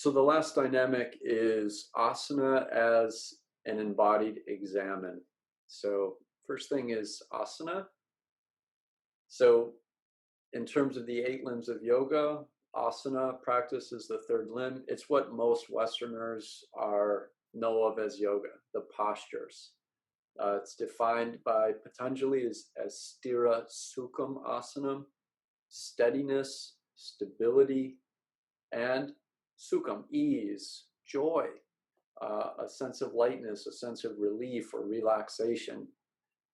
So the last dynamic is asana as an embodied examen. So first thing is asana. So in terms of the 8 limbs of yoga, asana practice is the 3rd limb. It's what most Westerners know of as yoga, the postures. It's defined by Patanjali as stira sukham asanam, steadiness, stability, and sukham, ease, joy, a sense of lightness, a sense of relief or relaxation.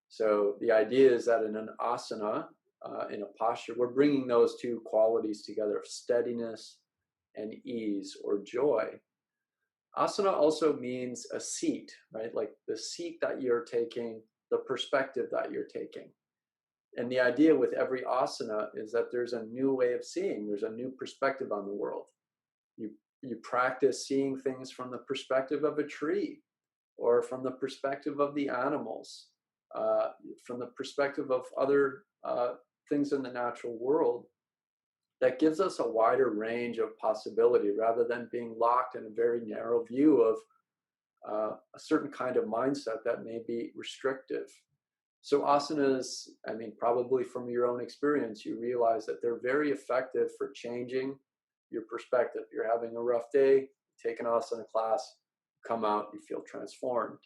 So the idea is that in an asana, in a posture, we're bringing those 2 qualities together of steadiness and ease or joy. Asana also means a seat, right? Like the seat that you're taking, the perspective that you're taking. And the idea with every asana is that there's a new way of seeing, there's a new perspective on the world. You practice seeing things from the perspective of a tree, or from the perspective of the animals, from the perspective of other things in the natural world. That gives us a wider range of possibility rather than being locked in a very narrow view of a certain kind of mindset that may be restrictive. So asanas, I mean, probably from your own experience, you realize that they're very effective for changing your perspective. You're having a rough day, take an asana class, come out, you feel transformed.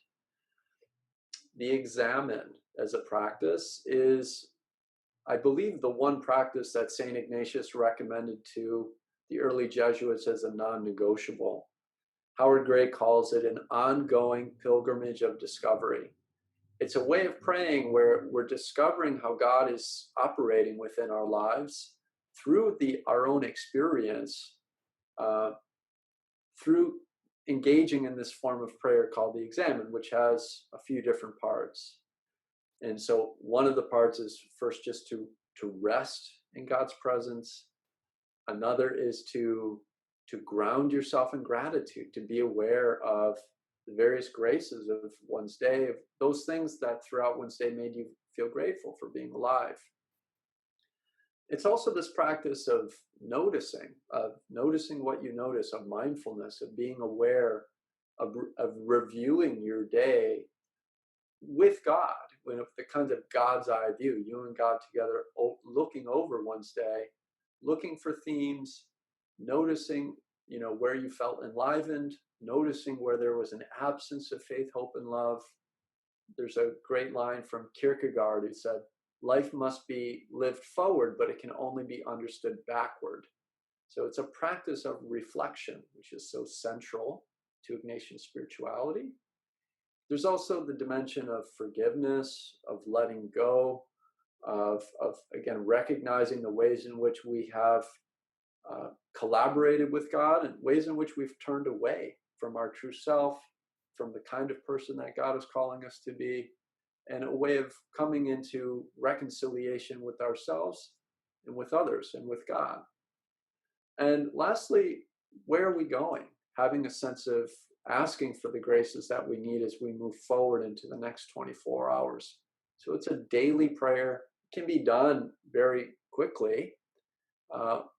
The examen as a practice is, I believe, the one practice that St. Ignatius recommended to the early Jesuits as a non-negotiable. Howard Gray calls it an ongoing pilgrimage of discovery. It's a way of praying where we're discovering how God is operating within our lives through our own experience, through engaging in this form of prayer called the examen, which has a few different parts. And so one of the parts is first just to rest in God's presence. Another is to ground yourself in gratitude, to be aware of the various graces of one's day, of those things that throughout one's day made you feel grateful for being alive. It's also this practice of noticing what you notice, of mindfulness, of being aware, of reviewing your day with God, with the kind of God's eye view, you and God together, looking over one's day, looking for themes, noticing, where you felt enlivened, noticing where there was an absence of faith, hope, and love. There's a great line from Kierkegaard who said, life must be lived forward, but it can only be understood backward. So it's a practice of reflection, which is so central to Ignatian spirituality. There's also the dimension of forgiveness, of letting go, of again, recognizing the ways in which we have collaborated with God and ways in which we've turned away from our true self, from the kind of person that God is calling us to be, and a way of coming into reconciliation with ourselves and with others and with God. And lastly, where are we going? Having a sense of asking for the graces that we need as we move forward into the next 24 hours. So it's a daily prayer. It can be done very quickly.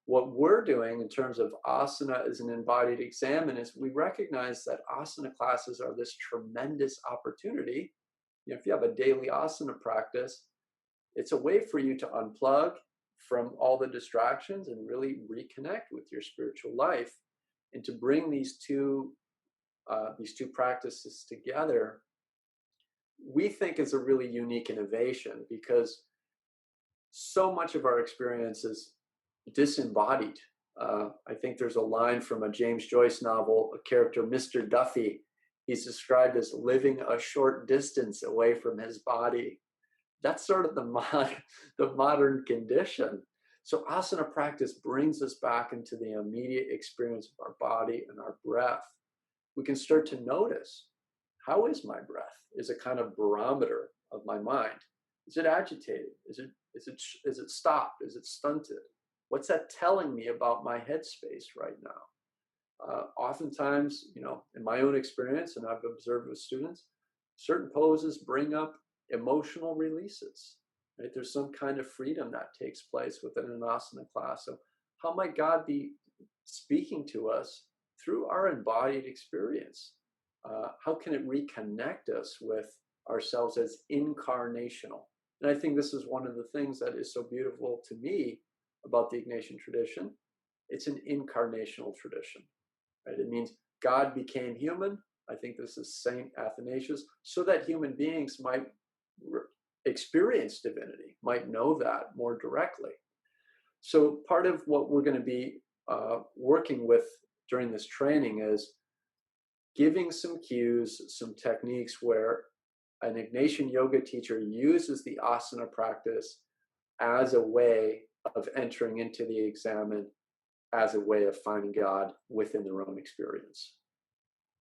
What we're doing in terms of asana as an embodied examen is we recognize that asana classes are this tremendous opportunity. If you have a daily asana practice, it's a way for you to unplug from all the distractions and really reconnect with your spiritual life, and to bring these two practices together, we think is a really unique innovation, because so much of our experience is disembodied. I think there's a line from a James Joyce novel, a character, Mr. Duffy. He's described as living a short distance away from his body. That's sort of the modern condition. So asana practice brings us back into the immediate experience of our body and our breath. We can start to notice, how is my breath? Is a kind of barometer of my mind. Is it agitated? Is it stopped? Is it stunted? What's that telling me about my headspace right now? Oftentimes, in my own experience, and I've observed with students, certain poses bring up emotional releases. Right? There's some kind of freedom that takes place within an asana class. So how might God be speaking to us through our embodied experience. How can it reconnect us with ourselves as incarnational? And I think this is one of the things that is so beautiful to me about the Ignatian tradition. It's an incarnational tradition, right? It means God became human. I think this is Saint Athanasius, so that human beings might experience divinity, might know that more directly. So part of what we're going to be working with during this training is giving some cues, some techniques where an Ignatian yoga teacher uses the asana practice as a way of entering into the examen, as a way of finding God within their own experience.